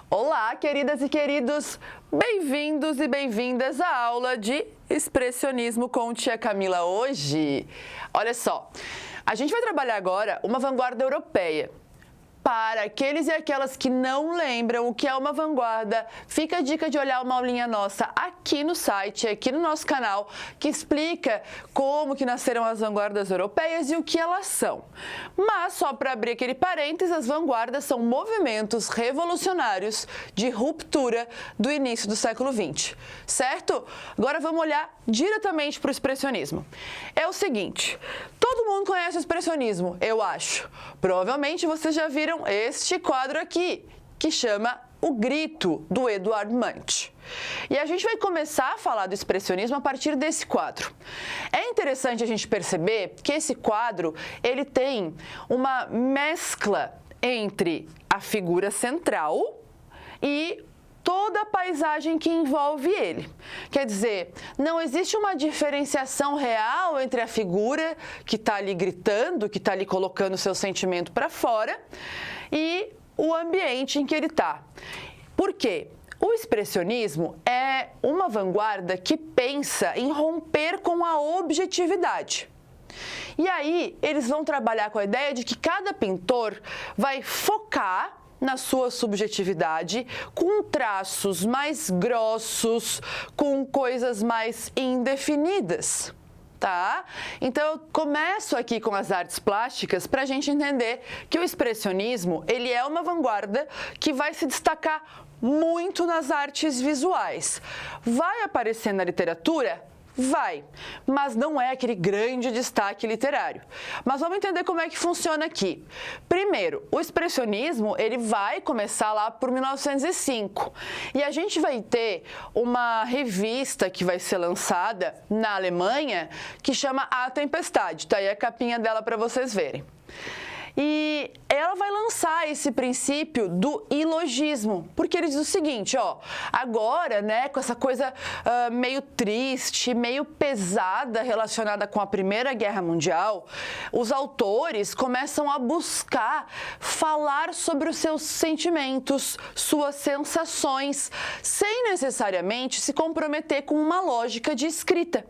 Olá, queridas e queridos, bem-vindos e bem-vindas à aula de expressionismo com tia Camila hoje. Olha só, a gente vai trabalhar agora uma vanguarda europeia. Para aqueles e aquelas que não lembram o que é uma vanguarda, fica a dica de olhar uma aulinha nossa aqui no site, aqui no nosso canal, que explica como que nasceram as vanguardas europeias e o que elas são. Mas, só para abrir aquele parênteses, as vanguardas são movimentos revolucionários de ruptura do início do século XX, certo? Agora vamos olhar diretamente para o expressionismo. É o seguinte, todo mundo conhece o expressionismo, eu acho. Provavelmente vocês já viram este quadro aqui, que chama O Grito, do Eduard Munch. E a gente vai começar a falar do expressionismo a partir desse quadro. É interessante a gente perceber que esse quadro, ele tem uma mescla entre a figura central e toda a paisagem que envolve ele. Quer dizer, não existe uma diferenciação real entre a figura que está ali gritando, que está ali colocando o seu sentimento para fora, e o ambiente em que ele está. Por quê? O expressionismo é uma vanguarda que pensa em romper com a objetividade. E aí, eles vão trabalhar com a ideia de que cada pintor vai focar na sua subjetividade, com traços mais grossos, com coisas mais indefinidas, tá? Então, eu começo aqui com as artes plásticas para a gente entender que o expressionismo, ele é uma vanguarda que vai se destacar muito nas artes visuais. Vai aparecer na literatura? Vai, mas não é aquele grande destaque literário. Mas vamos entender como é que funciona aqui. Primeiro, o expressionismo, ele vai começar lá por 1905. E a gente vai ter uma revista que vai ser lançada na Alemanha, que chama A Tempestade. Tá aí a capinha dela para vocês verem. E ela vai lançar esse princípio do ilogismo, porque ele diz o seguinte, ó, agora, né, com essa coisa meio triste, meio pesada relacionada com a Primeira Guerra Mundial, os autores começam a buscar falar sobre os seus sentimentos, suas sensações, sem necessariamente se comprometer com uma lógica de escrita.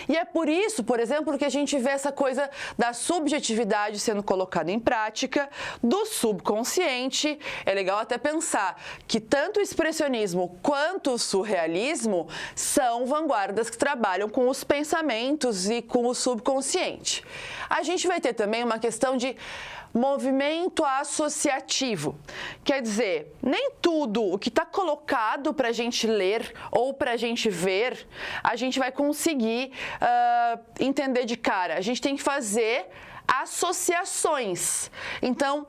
E é por isso, por exemplo, que a gente vê essa coisa da subjetividade sendo colocada em prática, do subconsciente. É legal até pensar que tanto o expressionismo quanto o surrealismo são vanguardas que trabalham com os pensamentos e com o subconsciente. A gente vai ter também uma questão de movimento associativo. Quer dizer, nem tudo o que está colocado para a gente ler ou para a gente ver, a gente vai conseguir entender de cara. A gente tem que fazer associações. Então,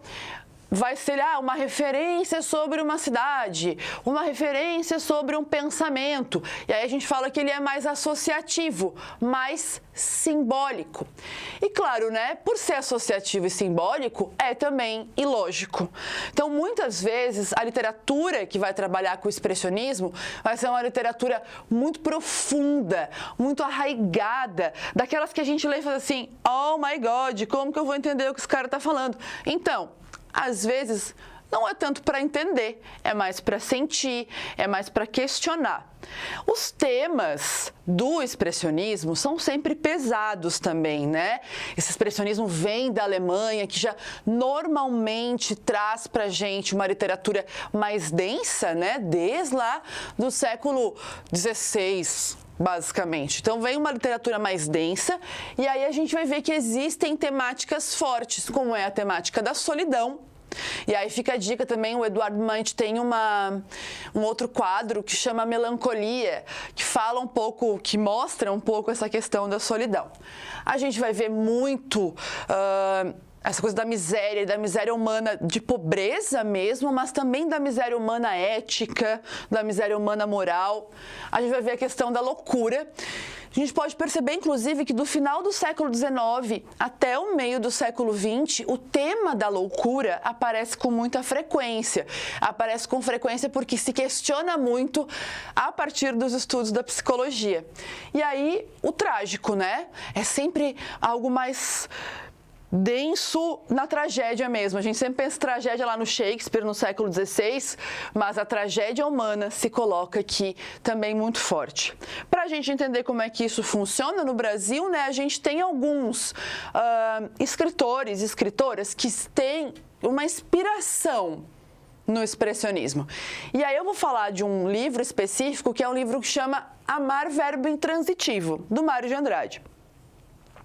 vai ser uma referência sobre uma cidade, uma referência sobre um pensamento. E aí a gente fala que ele é mais associativo, mais simbólico. E claro, né, por ser associativo e simbólico, é também ilógico. Então, muitas vezes, a literatura que vai trabalhar com o expressionismo vai ser uma literatura muito profunda, muito arraigada, daquelas que a gente lê e fala assim, oh my God, como que eu vou entender o que esse cara está falando? Então, às vezes, não é tanto para entender, é mais para sentir, é mais para questionar. Os temas do expressionismo são sempre pesados também, né? Esse expressionismo vem da Alemanha, que já normalmente traz para a gente uma literatura mais densa, né? Desde lá do século XVI. Basicamente. Então, vem uma literatura mais densa e aí a gente vai ver que existem temáticas fortes, como é a temática da solidão. E aí fica a dica também, o Eduard Munch tem um outro quadro que chama Melancolia, que fala um pouco, que mostra um pouco essa questão da solidão. A gente vai ver muito essa coisa da miséria humana, de pobreza mesmo, mas também da miséria humana ética, da miséria humana moral. A gente vai ver a questão da loucura. A gente pode perceber, inclusive, que do final do século XIX até o meio do século XX, o tema da loucura aparece com muita frequência. Aparece com frequência porque se questiona muito a partir dos estudos da psicologia. E aí, o trágico, né? É sempre algo mais denso na tragédia mesmo. A gente sempre pensa tragédia lá no Shakespeare, no século XVI, mas a tragédia humana se coloca aqui também muito forte. Para a gente entender como é que isso funciona no Brasil, né, a gente tem alguns escritores e escritoras que têm uma inspiração no expressionismo. E aí eu vou falar de um livro específico, que é um livro que chama Amar, Verbo Intransitivo, do Mário de Andrade.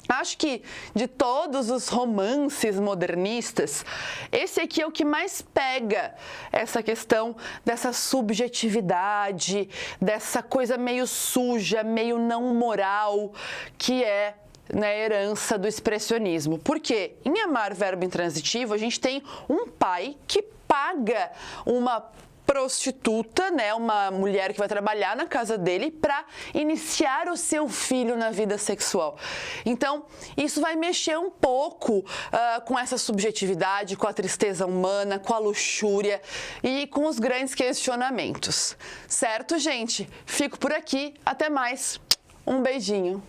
Acho que de todos os romances modernistas, esse aqui é o que mais pega essa questão dessa subjetividade, dessa coisa meio suja, meio não moral, que é na herança do expressionismo. Porque em Amar, Verbo Intransitivo, a gente tem um pai que paga uma prostituta, né, uma mulher que vai trabalhar na casa dele para iniciar o seu filho na vida sexual. Então, isso vai mexer um pouco com essa subjetividade, com a tristeza humana, com a luxúria e com os grandes questionamentos. Certo, gente? Fico por aqui. Até mais. Um beijinho.